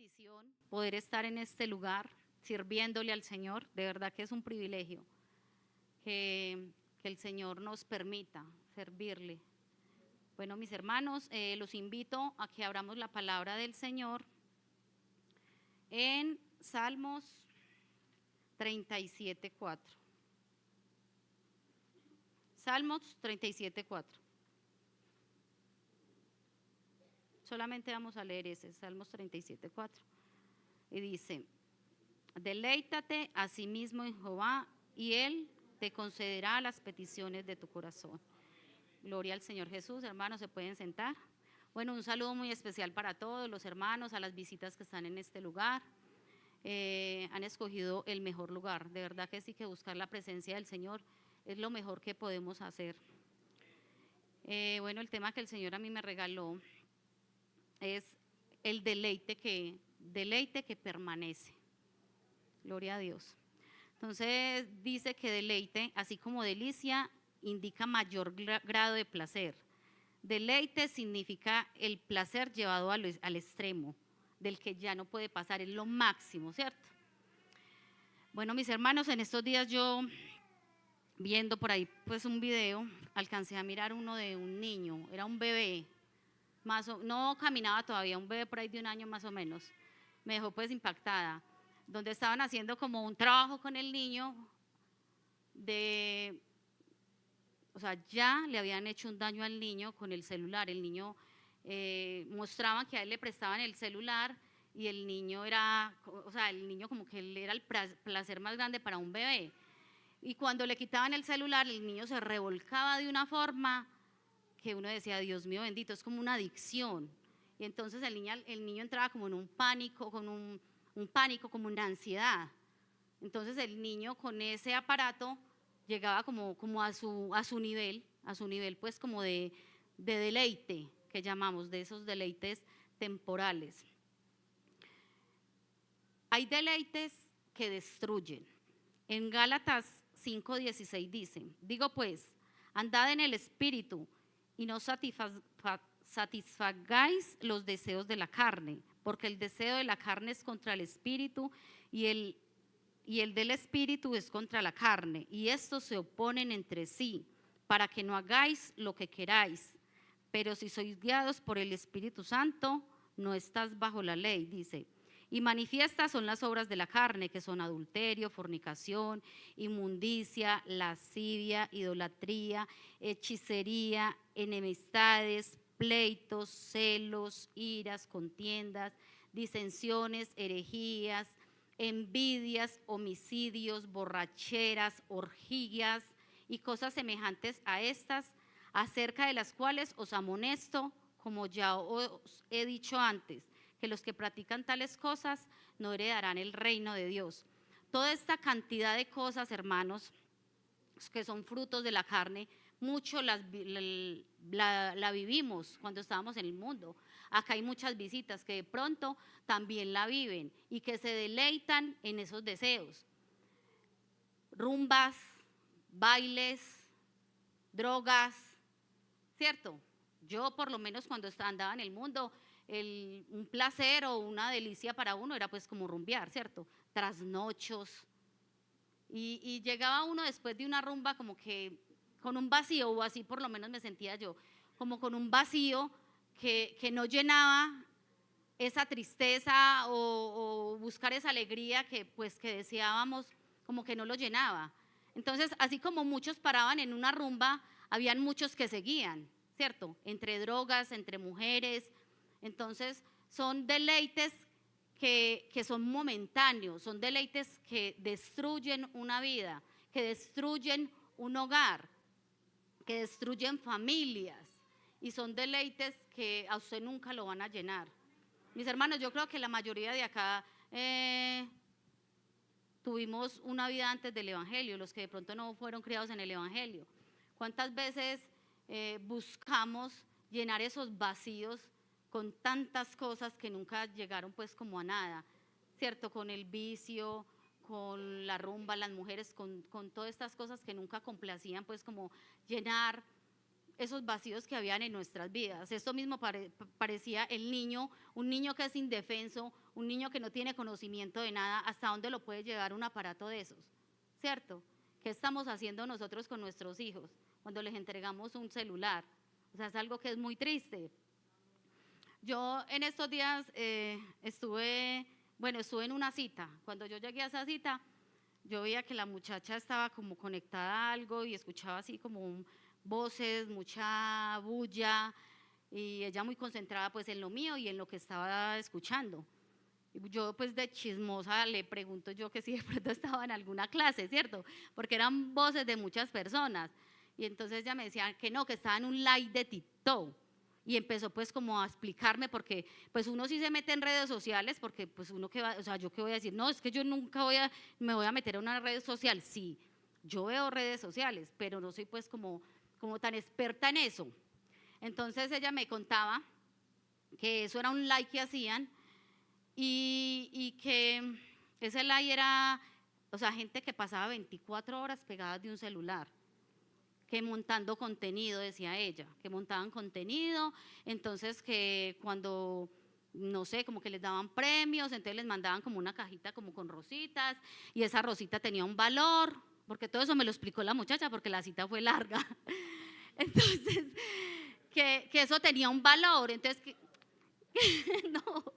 bendición poder estar en este lugar sirviéndole al Señor. De verdad que es un privilegio que el Señor nos permita servirle. Bueno, mis hermanos, los invito a que abramos la palabra del Señor en Salmos 37:4. Salmos 37:4. Solamente vamos a leer ese, Salmos 37:4. Y dice: deleítate a sí mismo en Jehová, y Él te concederá las peticiones de tu corazón. Gloria al Señor Jesús. Hermanos, ¿se pueden sentar? Bueno, un saludo muy especial para todos los hermanos, a las visitas que están en este lugar. Han escogido el mejor lugar. De verdad que sí, que buscar la presencia del Señor es lo mejor que podemos hacer. Bueno, el tema que el Señor a mí me regaló es el deleite que permanece. Gloria a Dios. Entonces dice que deleite, así como delicia, indica mayor grado de placer. Deleite significa el placer llevado al extremo, del que ya no puede pasar, es lo máximo, ¿cierto? Bueno, mis hermanos, en estos días yo, viendo por ahí pues un video, alcancé a mirar uno de un niño, era un bebé, no caminaba todavía, un bebé por ahí de 1 año más o menos. Me dejó pues impactada, donde estaban haciendo como un trabajo con el niño o sea, ya le habían hecho un daño al niño con el celular. El niño, mostraban que a él le prestaban el celular y el niño era, o sea, el niño como que él era el placer más grande para un bebé. Y cuando le quitaban el celular, el niño se revolcaba de una forma que uno decía: Dios mío bendito, es como una adicción. Y entonces el niño entraba como en un pánico, como una ansiedad. Entonces el niño con ese aparato llegaba como a su nivel pues como de deleite, que llamamos, de esos deleites temporales. Hay deleites que destruyen. En Gálatas 5:16 dice: digo pues, andad en el Espíritu y no satisfagáis los deseos de la carne, porque el deseo de la carne es contra el Espíritu y el del Espíritu es contra la carne, y estos se oponen entre sí, para que no hagáis lo que queráis. Pero si sois guiados por el Espíritu Santo, no estás bajo la ley, dice. Y manifiestas son las obras de la carne, que son adulterio, fornicación, inmundicia, lascivia, idolatría, hechicería, enemistades, pleitos, celos, iras, contiendas, disensiones, herejías, envidias, homicidios, borracheras, orgías y cosas semejantes a estas, acerca de las cuales os amonesto, como ya os he dicho antes, que los que practican tales cosas no heredarán el reino de Dios. Toda esta cantidad de cosas, hermanos, que son frutos de la carne, mucho la vivimos cuando estábamos en el mundo. Acá hay muchas visitas que de pronto también la viven y que se deleitan en esos deseos. Rumbas, bailes, drogas, ¿cierto? Yo por lo menos cuando andaba en el mundo, un placer o una delicia para uno era pues como rumbear, ¿cierto? Trasnochos. Y llegaba uno después de una rumba como que con un vacío, o así por lo menos me sentía yo, como con un vacío que no llenaba esa tristeza o buscar esa alegría que pues que deseábamos, como que no lo llenaba. Entonces, así como muchos paraban en una rumba, habían muchos que seguían, ¿cierto? Entre drogas, entre mujeres. Entonces, son deleites que son momentáneos, son deleites que destruyen una vida, que destruyen un hogar, que destruyen familias, y son deleites que a usted nunca lo van a llenar. Mis hermanos, yo creo que la mayoría de acá tuvimos una vida antes del Evangelio, los que de pronto no fueron criados en el Evangelio. ¿Cuántas veces buscamos llenar esos vacíos con tantas cosas que nunca llegaron pues como a nada, ¿cierto? Con el vicio, con la rumba, las mujeres, con todas estas cosas que nunca complacían, pues como llenar esos vacíos que habían en nuestras vidas. Esto mismo parecía el niño, un niño que es indefenso, un niño que no tiene conocimiento de nada, ¿hasta dónde lo puede llevar un aparato de esos? ¿Cierto? ¿Qué estamos haciendo nosotros con nuestros hijos cuando les entregamos un celular? O sea, es algo que es muy triste. Yo en estos días estuve en una cita. Cuando yo llegué a esa cita, yo veía que la muchacha estaba como conectada a algo y escuchaba así como voces, mucha bulla, y ella muy concentrada pues en lo mío y en lo que estaba escuchando. Y yo pues de chismosa le pregunto yo que si de pronto estaba en alguna clase, ¿cierto? Porque eran voces de muchas personas. Y entonces ella me decía que no, que estaba en un live de TikTok. Y empezó pues como a explicarme, porque pues uno sí se mete en redes sociales, porque pues uno que va, o sea, yo qué voy a decir, no, es que yo nunca me voy a meter en una red social. Sí, yo veo redes sociales, pero no soy pues como tan experta en eso. Entonces ella me contaba que eso era un live que hacían y que ese live era, o sea, gente que pasaba 24 horas pegadas de un celular, que montando contenido, decía ella, que montaban contenido, entonces que cuando, no sé, como que les daban premios, entonces les mandaban como una cajita como con rositas, y esa rosita tenía un valor, porque todo eso me lo explicó la muchacha, porque la cita fue larga. Entonces, que eso tenía un valor, entonces no.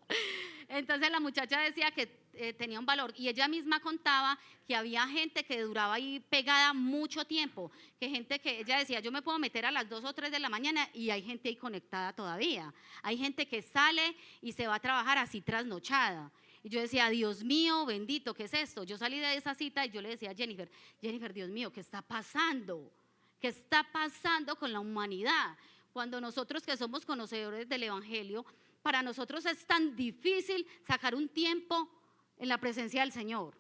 Entonces la muchacha decía que tenía un valor, y ella misma contaba que había gente que duraba ahí pegada mucho tiempo, que gente que ella decía, yo me puedo meter a las 2 o 3 de la mañana y hay gente ahí conectada todavía, hay gente que sale y se va a trabajar así trasnochada. Y yo decía, Dios mío, bendito, ¿qué es esto? Yo salí de esa cita y yo le decía a Jennifer, Dios mío, ¿qué está pasando? ¿Qué está pasando con la humanidad? Cuando nosotros que somos conocedores del Evangelio, para nosotros es tan difícil sacar un tiempo en la presencia del Señor.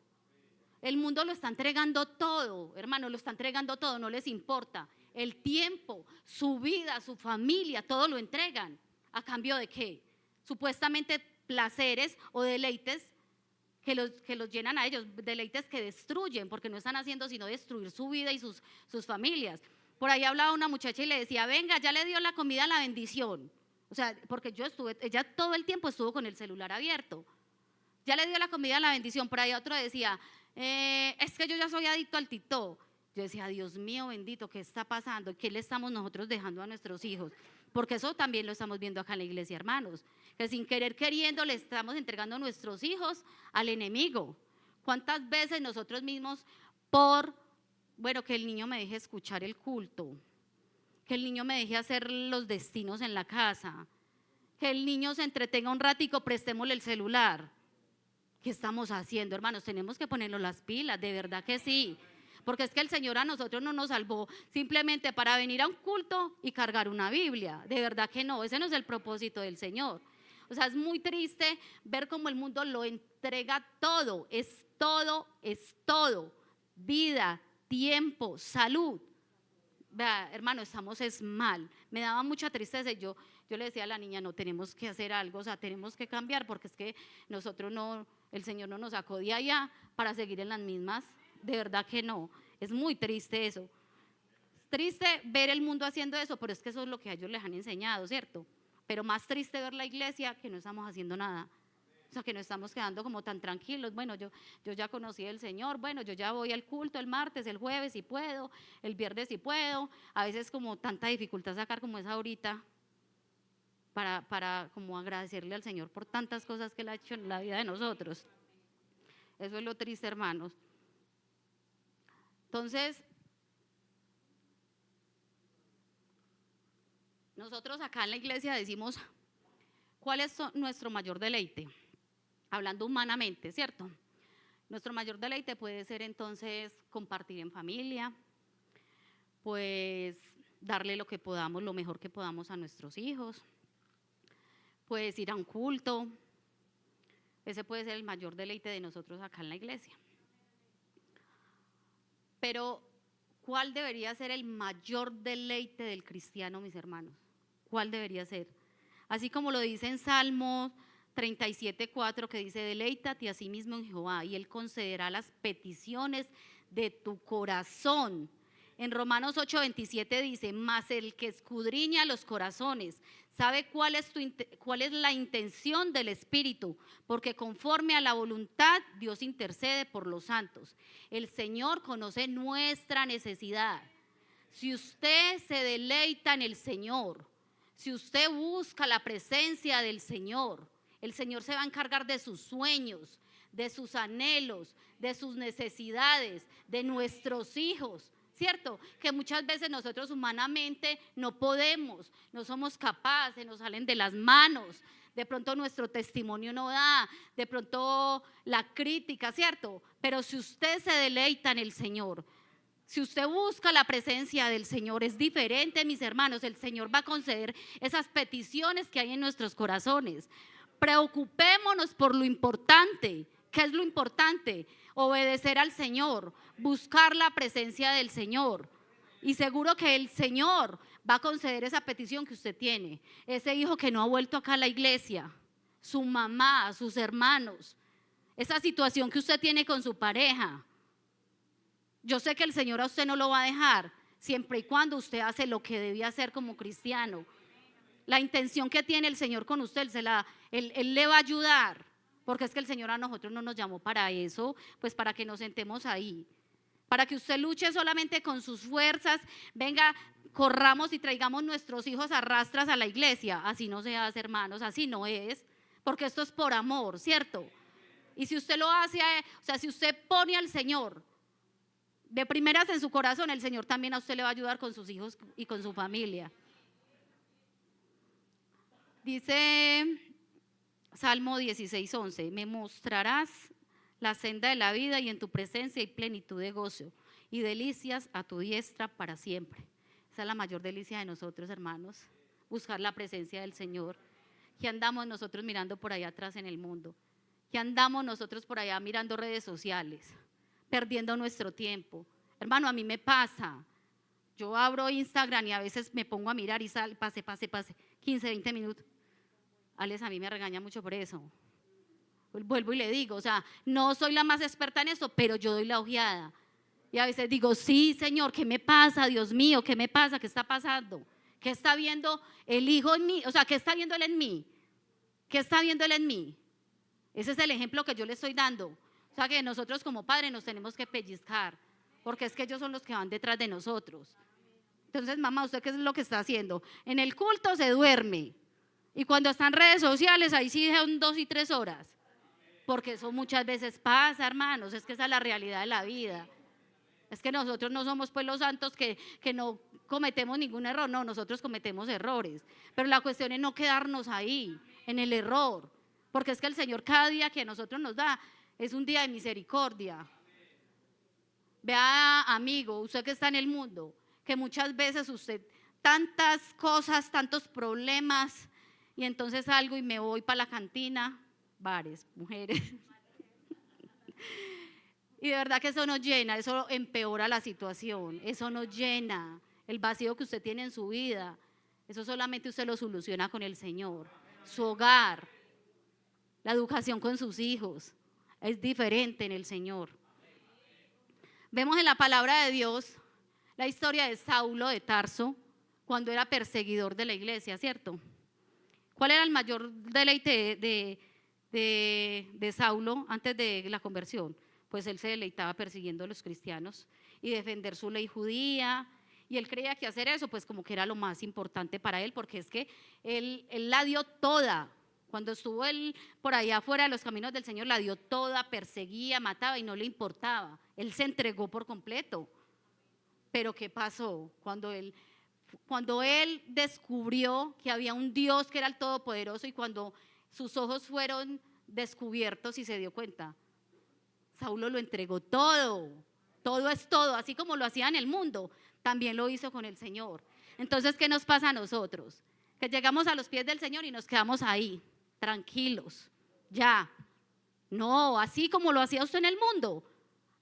El mundo lo está entregando todo, hermano, lo está entregando todo, no les importa. El tiempo, su vida, su familia, todo lo entregan. ¿A cambio de qué? Supuestamente placeres o deleites que los llenan a ellos, deleites que destruyen, porque no están haciendo sino destruir su vida y sus familias. Por ahí hablaba una muchacha y le decía, venga, ya le dio la comida a la bendición. O sea, porque ella todo el tiempo estuvo con el celular abierto. Ya le dio la comida a la bendición. Por ahí otro decía, es que yo ya soy adicto al TikTok. Yo decía, Dios mío bendito, ¿qué está pasando? ¿Qué le estamos nosotros dejando a nuestros hijos? Porque eso también lo estamos viendo acá en la iglesia, hermanos. Que sin querer queriendo le estamos entregando a nuestros hijos al enemigo. ¿Cuántas veces nosotros mismos que el niño me deje escuchar el culto, que el niño me deje hacer los destinos en la casa, que el niño se entretenga un ratico, prestémosle el celular? ¿Qué estamos haciendo, hermanos? Tenemos que ponernos las pilas, de verdad que sí. Porque es que el Señor a nosotros no nos salvó simplemente para venir a un culto y cargar una Biblia. De verdad que no, ese no es el propósito del Señor. O sea, es muy triste ver cómo el mundo lo entrega todo, es todo, es todo. Vida, tiempo, salud. Vea, hermano, estamos es mal. Me daba mucha tristeza. Yo le decía a la niña, no, tenemos que hacer algo, o sea, tenemos que cambiar, porque es que nosotros no, el Señor no nos sacó de allá para seguir en las mismas. De verdad que no. Es muy triste eso. Es triste ver el mundo haciendo eso, pero es que eso es lo que a ellos les han enseñado, ¿cierto? Pero más triste ver la iglesia que no estamos haciendo nada. O sea, que no estamos quedando como tan tranquilos. Bueno, yo ya conocí al Señor, bueno, yo ya voy al culto el martes, el jueves si puedo, el viernes si puedo. A veces como tanta dificultad sacar como esa ahorita para como agradecerle al Señor por tantas cosas que Él ha hecho en la vida de nosotros. Eso es lo triste, hermanos. Entonces, nosotros acá en la iglesia decimos, ¿cuál es nuestro mayor deleite? Hablando humanamente, ¿cierto? Nuestro mayor deleite puede ser entonces compartir en familia, pues darle lo que podamos, lo mejor que podamos a nuestros hijos, pues ir a un culto. Ese puede ser el mayor deleite de nosotros acá en la iglesia. Pero, ¿cuál debería ser el mayor deleite del cristiano, mis hermanos? ¿Cuál debería ser? Así como lo dice en Salmos 37:4, que dice, deleítate a sí mismo en Jehová y Él concederá las peticiones de tu corazón. En Romanos 8:27 dice: mas el que escudriña los corazones sabe cuál es la intención del Espíritu, porque conforme a la voluntad Dios intercede por los santos. El Señor conoce nuestra necesidad. Si usted se deleita en el Señor, si usted busca la presencia del Señor, el Señor se va a encargar de sus sueños, de sus anhelos, de sus necesidades, de nuestros hijos. ¿Cierto? Que muchas veces nosotros humanamente no podemos, no somos capaces, nos salen de las manos, de pronto nuestro testimonio no da, de pronto la crítica, ¿cierto? Pero si usted se deleita en el Señor, si usted busca la presencia del Señor, es diferente, mis hermanos. El Señor va a conceder esas peticiones que hay en nuestros corazones. Preocupémonos por lo importante. ¿Qué es lo importante? Obedecer al Señor, buscar la presencia del Señor. Y seguro que el Señor va a conceder esa petición que usted tiene. Ese hijo que no ha vuelto acá a la iglesia, su mamá, sus hermanos, esa situación que usted tiene con su pareja. Yo sé que el Señor a usted no lo va a dejar, siempre y cuando usted hace lo que debía hacer como cristiano. La intención que tiene el Señor con usted, Él le va a ayudar. Porque es que el Señor a nosotros no nos llamó para eso, pues para que nos sentemos ahí, para que usted luche solamente con sus fuerzas. Venga, corramos y traigamos nuestros hijos a rastras a la iglesia. Así no se hace, hermanos, así no es, porque esto es por amor, ¿cierto? Y si usted lo hace, o sea, si usted pone al Señor de primeras en su corazón, el Señor también a usted le va a ayudar con sus hijos y con su familia. Dice Salmo 16:11: me mostrarás la senda de la vida, y en tu presencia hay plenitud de gozo y delicias a tu diestra para siempre. Esa es la mayor delicia de nosotros, hermanos, buscar la presencia del Señor. ¿Qué andamos nosotros mirando por allá atrás en el mundo? ¿Qué andamos nosotros por allá mirando redes sociales, perdiendo nuestro tiempo? Hermano, a mí me pasa. Yo abro Instagram y a veces me pongo a mirar y pase, 15, 20 minutos. Alex a mí me regaña mucho por eso. Vuelvo y le digo, o sea, no soy la más experta en eso, pero yo doy la ojeada. Y a veces digo: sí, Señor, ¿qué me pasa? Dios mío, ¿qué me pasa? ¿Qué está pasando? ¿Qué está viendo el Hijo en mí? O sea, ¿qué está viendo Él en mí? ¿Qué está viendo Él en mí? Ese es el ejemplo que yo le estoy dando. O sea, que nosotros como padres nos tenemos que pellizcar, porque es que ellos son los que van detrás de nosotros. Entonces, mamá, ¿usted qué es lo que está haciendo? En el culto se duerme. Y cuando está en redes sociales, ahí sí son 2 y 3 horas. Porque eso muchas veces pasa, hermanos. Es que esa es la realidad de la vida. Es que nosotros no somos pues los santos que no cometemos ningún error. No, nosotros cometemos errores. Pero la cuestión es no quedarnos ahí, en el error. Porque es que el Señor cada día que a nosotros nos da es un día de misericordia. Vea, amigo, usted que está en el mundo, que muchas veces usted, tantas cosas, tantos problemas, y entonces salgo y me voy para la cantina, bares, mujeres. Y de verdad que eso nos llena, eso empeora la situación, eso nos llena el vacío que usted tiene en su vida. Eso solamente usted lo soluciona con el Señor. Su hogar, la educación con sus hijos, es diferente en el Señor. Vemos en la palabra de Dios la historia de Saulo de Tarso cuando era perseguidor de la iglesia, ¿cierto? ¿Cuál era el mayor deleite de Saulo antes de la conversión? Pues él se deleitaba persiguiendo a los cristianos y defender su ley judía, y él creía que hacer eso pues como que era lo más importante para él, porque es que él la dio toda. Cuando estuvo él por allá afuera de los caminos del Señor, la dio toda, perseguía, mataba y no le importaba. Él se entregó por completo. Pero ¿qué pasó? Cuando él descubrió que había un Dios que era el Todopoderoso, y cuando sus ojos fueron descubiertos y se dio cuenta, Saulo lo entregó todo. Todo es todo, así como lo hacía en el mundo, también lo hizo con el Señor. Entonces, ¿qué nos pasa a nosotros? Que llegamos a los pies del Señor y nos quedamos ahí, tranquilos, ya. No, así como lo hacía usted en el mundo,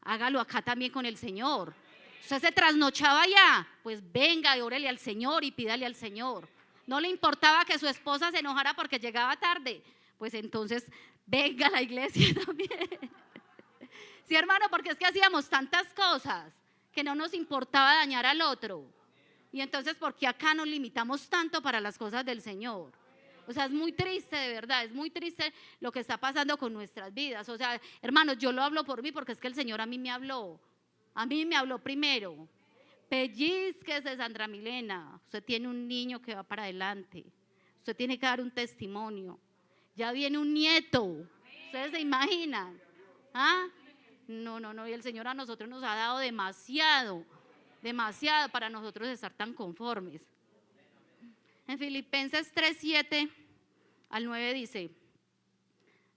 hágalo acá también con el Señor. Usted se trasnochaba allá, pues venga y órele al Señor y pídale al Señor. No le importaba que su esposa se enojara porque llegaba tarde, pues entonces venga a la iglesia también. Sí, hermano, porque es que hacíamos tantas cosas que no nos importaba dañar al otro. Y entonces, ¿por qué acá nos limitamos tanto para las cosas del Señor? O sea, es muy triste, de verdad, es muy triste lo que está pasando con nuestras vidas. O sea, hermanos, yo lo hablo por mí porque es que el Señor a mí me habló primero. Pellizquese, Sandra Milena, usted tiene un niño que va para adelante, usted tiene que dar un testimonio. Ya viene un nieto, ¿ustedes se imaginan? ¿Ah? No, y el Señor a nosotros nos ha dado demasiado para nosotros estar tan conformes. En Filipenses 3:7-9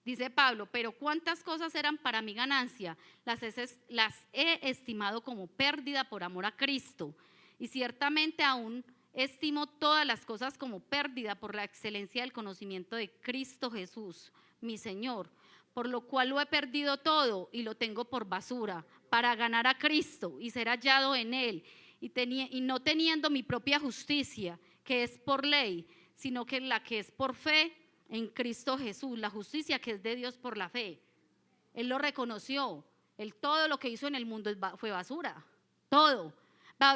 dice Pablo, pero cuántas cosas eran para mi ganancia, las he estimado como pérdida por amor a Cristo, y ciertamente aún estimo todas las cosas como pérdida por la excelencia del conocimiento de Cristo Jesús, mi Señor, por lo cual lo he perdido todo y lo tengo por basura, para ganar a Cristo y ser hallado en Él, y no teniendo mi propia justicia, que es por ley, sino que la que es por fe en Cristo Jesús, la justicia que es de Dios por la fe. Él lo reconoció. Él todo lo que hizo en el mundo fue basura, todo.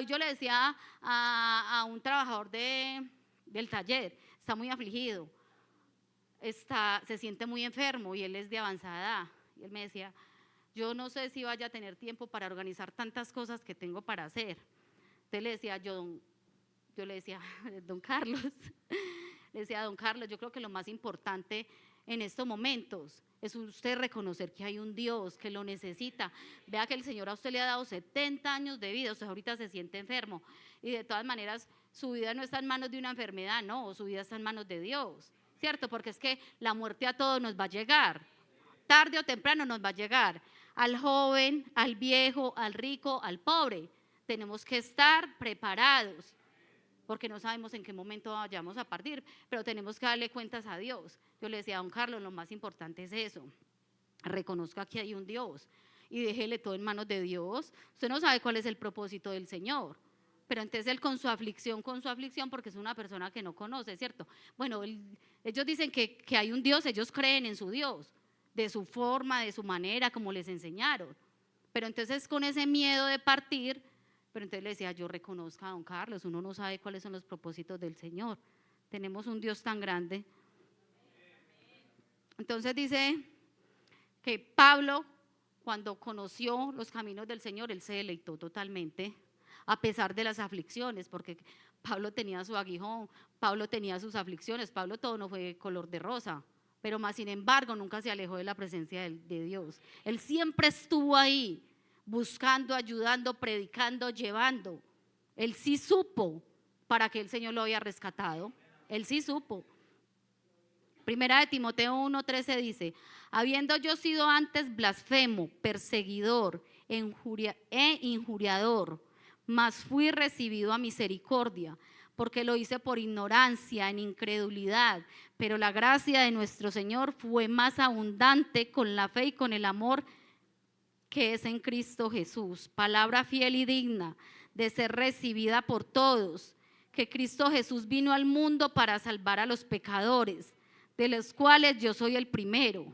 Yo le decía a un trabajador del taller, está muy afligido, se siente muy enfermo y él es de avanzada edad. Y él me decía, yo no sé si vaya a tener tiempo para organizar tantas cosas que tengo para hacer. Entonces le decía yo le decía, don Carlos, le decía, don Carlos, yo creo que lo más importante en estos momentos es usted reconocer que hay un Dios que lo necesita. Vea que el Señor a usted le ha dado 70 años de vida, usted ahorita se siente enfermo y de todas maneras su vida no está en manos de una enfermedad, no, su vida está en manos de Dios, ¿cierto? Porque es que la muerte a todos nos va a llegar, tarde o temprano nos va a llegar, al joven, al viejo, al rico, al pobre. Tenemos que estar preparados, porque no sabemos en qué momento vayamos a partir, pero tenemos que darle cuentas a Dios. Yo le decía a don Carlos, lo más importante es eso, reconozca que hay un Dios y déjele todo en manos de Dios. Usted no sabe cuál es el propósito del Señor, pero entonces él con su aflicción, porque es una persona que no conoce, ¿cierto? Bueno, ellos dicen que hay un Dios, ellos creen en su Dios, de su forma, de su manera, como les enseñaron, pero entonces con ese miedo de partir. Pero entonces le decía, yo reconozca a don Carlos, uno no sabe cuáles son los propósitos del Señor. Tenemos un Dios tan grande. Entonces dice que Pablo, cuando conoció los caminos del Señor, él se deleitó totalmente, a pesar de las aflicciones, porque Pablo tenía su aguijón, Pablo tenía sus aflicciones, Pablo todo no fue color de rosa, pero más sin embargo nunca se alejó de la presencia de Dios. Él siempre estuvo ahí, buscando, ayudando, predicando, llevando. Él sí supo para que el Señor lo había rescatado. Él sí supo. Primera de Timoteo 1:13 dice, habiendo yo sido antes blasfemo, perseguidor e injuriador, mas fui recibido a misericordia, porque lo hice por ignorancia, en incredulidad, pero la gracia de nuestro Señor fue más abundante con la fe y con el amor que es en Cristo Jesús. Palabra fiel y digna de ser recibida por todos, que Cristo Jesús vino al mundo para salvar a los pecadores, de los cuales yo soy el primero.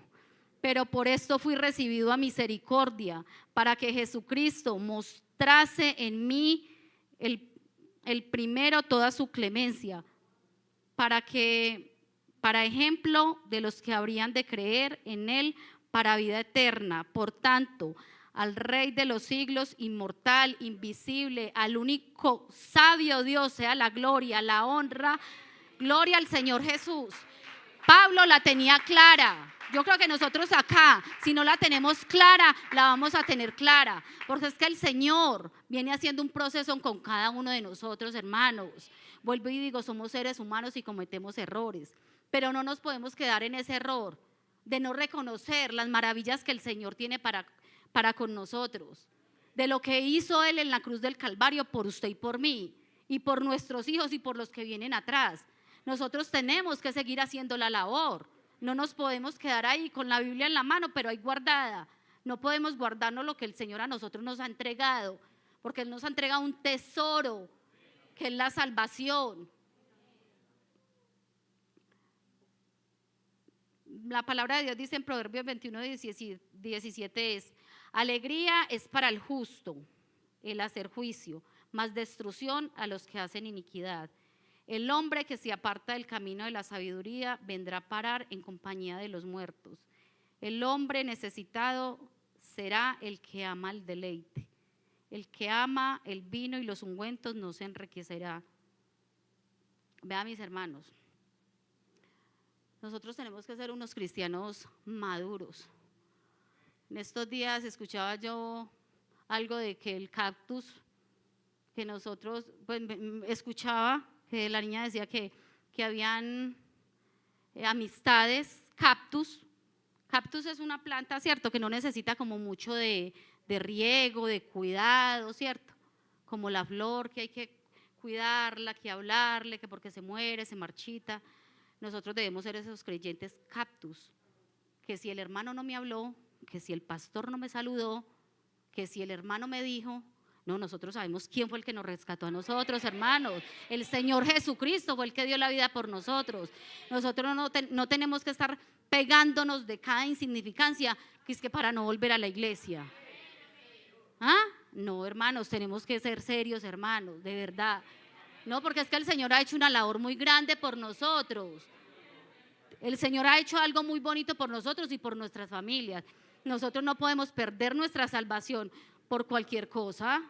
Pero por esto fui recibido a misericordia, para que Jesucristo mostrase en mí el primero toda su clemencia, para ejemplo de los que habrían de creer en él para vida eterna. Por tanto, al Rey de los siglos, inmortal, invisible, al único sabio Dios, sea la gloria, la honra, gloria al Señor Jesús. Pablo la tenía clara. Yo creo que nosotros acá, si no la tenemos clara, la vamos a tener clara, porque es que el Señor viene haciendo un proceso con cada uno de nosotros, hermanos. Vuelvo y digo, somos seres humanos y cometemos errores, pero no nos podemos quedar en ese error de no reconocer las maravillas que el Señor tiene para con nosotros, de lo que hizo Él en la cruz del Calvario por usted y por mí, y por nuestros hijos y por los que vienen atrás. Nosotros tenemos que seguir haciendo la labor, no nos podemos quedar ahí con la Biblia en la mano, pero ahí guardada. No podemos guardarnos lo que el Señor a nosotros nos ha entregado, porque Él nos ha entregado un tesoro, que es la salvación. La palabra de Dios dice en Proverbios 21:17 es, alegría es para el justo el hacer juicio, mas destrucción a los que hacen iniquidad. El hombre que se aparta del camino de la sabiduría vendrá a parar en compañía de los muertos. El hombre necesitado será el que ama el deleite. El que ama el vino y los ungüentos no se enriquecerá. Vean, mis hermanos, nosotros tenemos que ser unos cristianos maduros. En estos días escuchaba yo algo de que el cactus, que nosotros, pues escuchaba que la niña decía que habían amistades, cactus. Cactus es una planta, ¿cierto?, que no necesita como mucho de riego, de cuidado, ¿cierto? Como la flor, que hay que cuidarla, que hablarle, que porque se muere, se marchita. Nosotros debemos ser esos creyentes cactus, que si el hermano no me habló, que si el pastor no me saludó, que si el hermano me dijo, no, nosotros sabemos quién fue el que nos rescató a nosotros, hermanos. El Señor Jesucristo fue el que dio la vida por nosotros. Nosotros no tenemos que estar pegándonos de cada insignificancia, que es que para no volver a la iglesia. ¿Ah? No, hermanos, tenemos que ser serios, hermanos, de verdad. No, porque es que el Señor ha hecho una labor muy grande por nosotros. El Señor ha hecho algo muy bonito por nosotros y por nuestras familias. Nosotros no podemos perder nuestra salvación por cualquier cosa.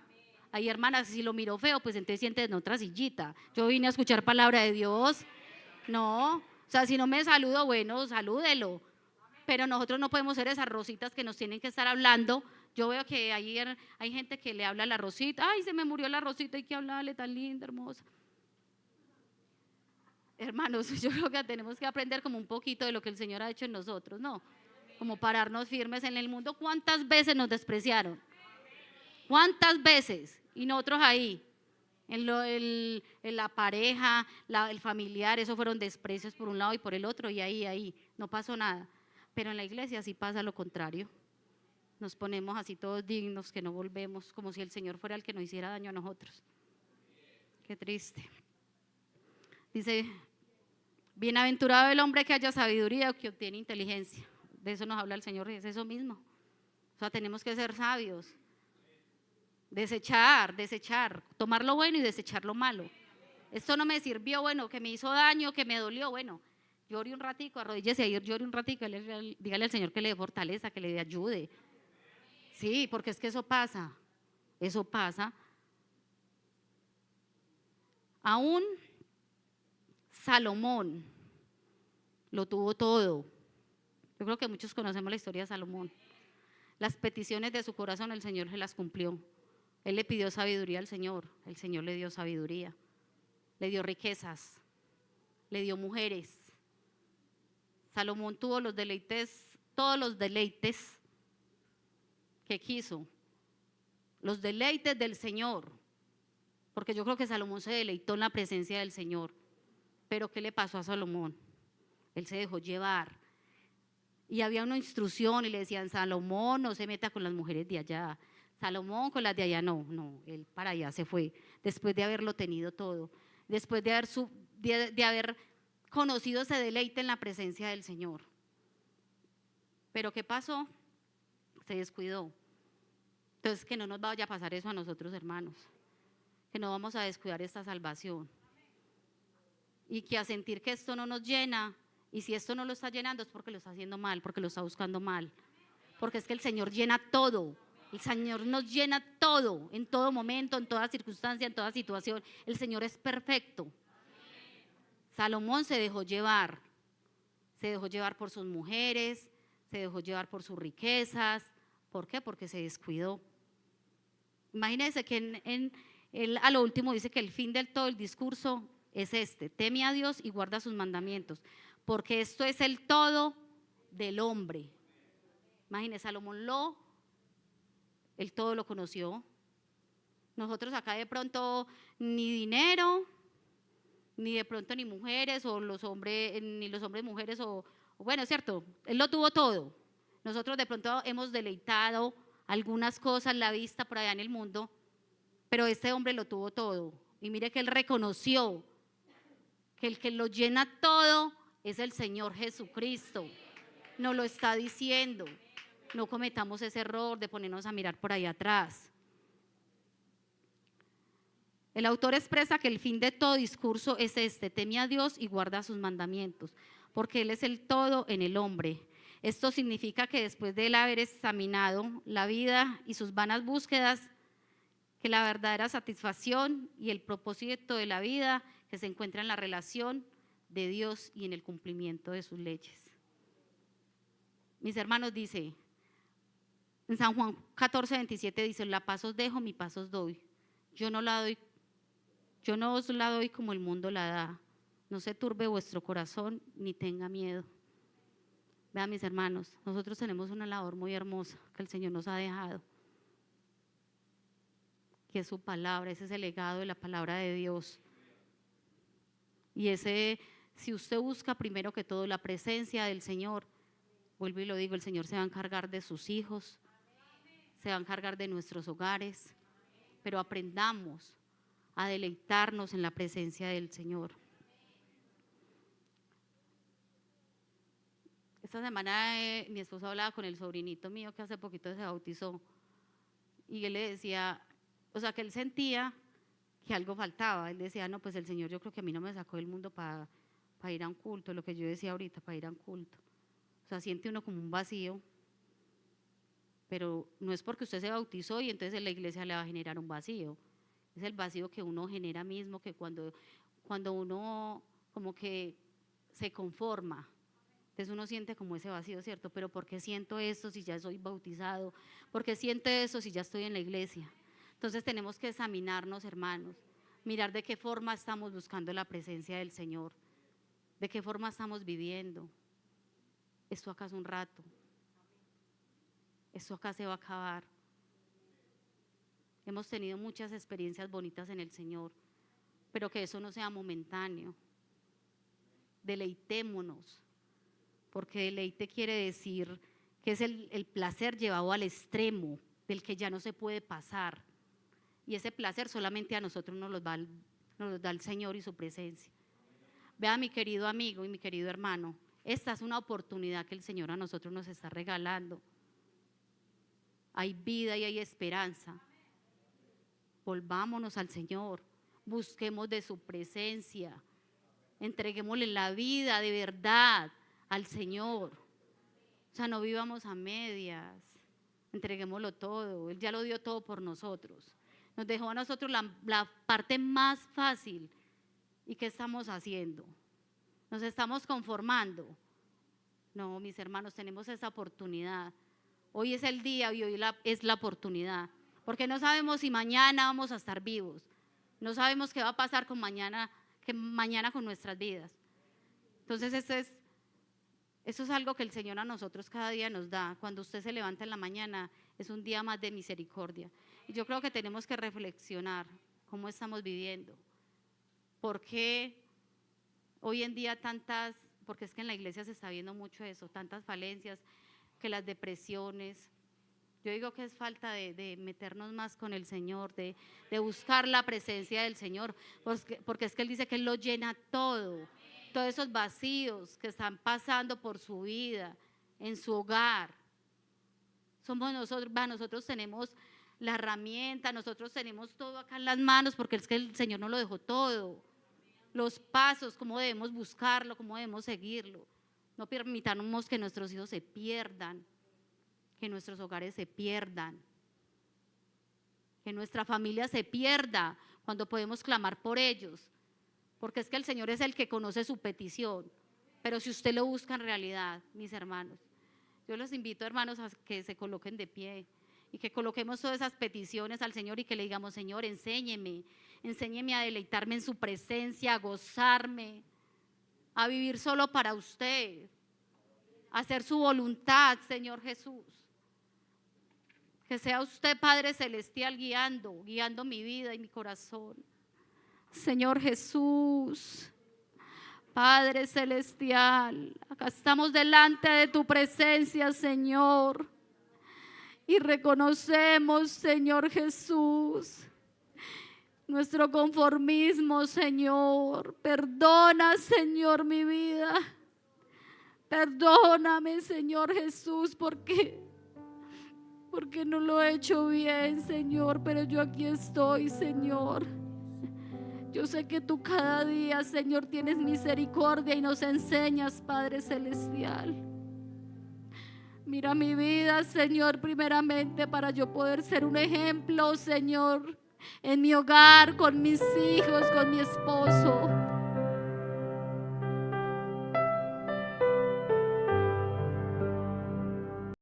Ay, hermanas, si lo miro feo, pues entonces siéntese en otra sillita. Yo vine a escuchar palabra de Dios. No, o sea, si no me saludo, bueno, salúdelo. Pero nosotros no podemos ser esas rositas que nos tienen que estar hablando. Yo veo que ayer hay gente que le habla a la rosita. Ay, se me murió la rosita, hay que hablarle, tan linda, hermosa. Hermanos, yo creo que tenemos que aprender como un poquito de lo que el Señor ha hecho en nosotros, ¿no? Como pararnos firmes en el mundo. ¿Cuántas veces nos despreciaron? ¿Cuántas veces? Y nosotros ahí, en la pareja, el familiar, eso fueron desprecios por un lado y por el otro, y ahí, no pasó nada. Pero en la iglesia sí pasa lo contrario. Nos ponemos así todos dignos, que no volvemos, como si el Señor fuera el que nos hiciera daño a nosotros. Qué triste. Dice, bienaventurado el hombre que haya sabiduría o que obtiene inteligencia. De eso nos habla el Señor, es eso mismo. O sea, tenemos que ser sabios. Desechar, tomar lo bueno y desechar lo malo. Esto no me sirvió, bueno, que me hizo daño, que me dolió, bueno, llore un ratico, arrodíllese y llore un ratico, dígale al Señor que le dé fortaleza, que le dé ayude. Sí, porque es que eso pasa. Aún Salomón lo tuvo todo. Yo creo que muchos conocemos la historia de Salomón. Las peticiones de su corazón el Señor se las cumplió. Él le pidió sabiduría al Señor, el Señor le dio sabiduría, le dio riquezas, le dio mujeres. Salomón tuvo los deleites, todos los deleites que quiso, los deleites del Señor, porque yo creo que Salomón se deleitó en la presencia del Señor. Pero ¿qué le pasó a Salomón? Él se dejó llevar. Y había una instrucción y le decían, Salomón, no se meta con las mujeres de allá. Salomón con las de allá, no, él para allá se fue, después de haberlo tenido todo, después de haber conocido ese deleite en la presencia del Señor. Pero ¿qué pasó? Se descuidó. Entonces, que no nos vaya a pasar eso a nosotros, hermanos, que no vamos a descuidar esta salvación. Y que a sentir que esto no nos llena, y si esto no lo está llenando es porque lo está haciendo mal, porque lo está buscando mal, porque es que el Señor llena todo. El Señor nos llena todo, en todo momento, en toda circunstancia, en toda situación. El Señor es perfecto. Salomón se dejó llevar por sus mujeres, se dejó llevar por sus riquezas. ¿Por qué? Porque se descuidó. Imagínense que él a lo último dice que el fin del todo el discurso es este: teme a Dios y guarda sus mandamientos, porque esto es el todo del hombre. Imagínense, Salomón él todo lo conoció. Nosotros acá de pronto ni dinero, ni de pronto ni mujeres, o los hombres, ni los hombres mujeres, o bueno, cierto, él lo tuvo todo. Nosotros de pronto hemos deleitado algunas cosas, la vista por allá en el mundo, pero este hombre lo tuvo todo. Y mire que él reconoció que el que lo llena todo es el Señor Jesucristo. Nos lo está diciendo. No cometamos ese error de ponernos a mirar por ahí atrás. El autor expresa que el fin de todo discurso es este: teme a Dios y guarda sus mandamientos, porque Él es el todo en el hombre. Esto significa que después de él haber examinado la vida y sus vanas búsquedas, que la verdadera satisfacción y el propósito de la vida que se encuentra en la relación de Dios y en el cumplimiento de sus leyes. Mis hermanos, dice en San Juan 14:27, dice: la paz os dejo, mi paz os doy. Yo no os la doy como el mundo la da. No se turbe vuestro corazón ni tenga miedo. Vean, mis hermanos, nosotros tenemos una labor muy hermosa que el Señor nos ha dejado, que es su palabra. Ese es el legado de la palabra de Dios. Y si usted busca primero que todo la presencia del Señor, vuelvo y lo digo, el Señor se va a encargar de sus hijos, se va a encargar de nuestros hogares, pero aprendamos a deleitarnos en la presencia del Señor. Esta semana mi esposo hablaba con el sobrinito mío que hace poquito se bautizó, y él le decía, o sea, que él sentía que algo faltaba. Él decía: no, pues el Señor, yo creo que a mí no me sacó del mundo para ir a un culto, lo que yo decía ahorita, para ir a un culto. O sea, siente uno como un vacío, pero no es porque usted se bautizó y entonces en la iglesia le va a generar un vacío. Es el vacío que uno genera mismo, que cuando uno como que se conforma, entonces uno siente como ese vacío, ¿cierto? Pero ¿por qué siento esto si ya soy bautizado? ¿Por qué siento eso si ya estoy en la iglesia? Entonces tenemos que examinarnos, hermanos, mirar de qué forma estamos buscando la presencia del Señor, de qué forma estamos viviendo. Esto acá es un rato, esto acá se va a acabar. Hemos tenido muchas experiencias bonitas en el Señor, pero que eso no sea momentáneo. Deleitémonos, porque deleite quiere decir que es el placer llevado al extremo, del que ya no se puede pasar. Y ese placer solamente a nosotros nos lo da el Señor y su presencia. Vea, mi querido amigo y mi querido hermano, esta es una oportunidad que el Señor a nosotros nos está regalando. Hay vida y hay esperanza. Volvámonos al Señor, busquemos de su presencia, entreguémosle la vida de verdad al Señor. O sea, no vivamos a medias, entreguémoslo todo. Él ya lo dio todo por nosotros. Nos dejó a nosotros la parte más fácil. ¿Y qué estamos haciendo? ¿Nos estamos conformando? No, mis hermanos, tenemos esa oportunidad. Hoy es el día y hoy es la oportunidad. Porque no sabemos si mañana vamos a estar vivos. No sabemos qué va a pasar mañana con nuestras vidas. Entonces eso es algo que el Señor a nosotros cada día nos da. Cuando usted se levanta en la mañana, es un día más de misericordia. Y yo creo que tenemos que reflexionar cómo estamos viviendo. ¿Por qué hoy en día porque es que en la iglesia se está viendo mucho eso, tantas falencias, que las depresiones? Yo digo que es falta de meternos más con el Señor, de buscar la presencia del Señor, porque es que Él dice que Él lo llena todo, todos esos vacíos que están pasando por su vida, en su hogar. Somos nosotros tenemos la herramienta, nosotros tenemos todo acá en las manos, porque es que el Señor nos lo dejó todo. Los pasos, cómo debemos buscarlo, cómo debemos seguirlo. No permitamos que nuestros hijos se pierdan, que nuestros hogares se pierdan, que nuestra familia se pierda cuando podemos clamar por ellos, porque es que el Señor es el que conoce su petición. Pero si usted lo busca en realidad, mis hermanos, yo los invito, hermanos, a que se coloquen de pie y que coloquemos todas esas peticiones al Señor y que le digamos: Señor, enséñeme a deleitarme en su presencia, a gozarme, a vivir solo para usted, a hacer su voluntad, Señor Jesús. Que sea usted, Padre Celestial, guiando mi vida y mi corazón. Señor Jesús, Padre Celestial, acá estamos delante de tu presencia, Señor, y reconocemos, Señor Jesús, nuestro conformismo, Señor. Perdona, Señor, mi vida. Perdóname, Señor Jesús, porque no lo he hecho bien, Señor, pero yo aquí estoy, Señor. Yo sé que tú cada día, Señor, tienes misericordia y nos enseñas, Padre Celestial. Mira mi vida, Señor, primeramente para yo poder ser un ejemplo, Señor, en mi hogar, con mis hijos, con mi esposo.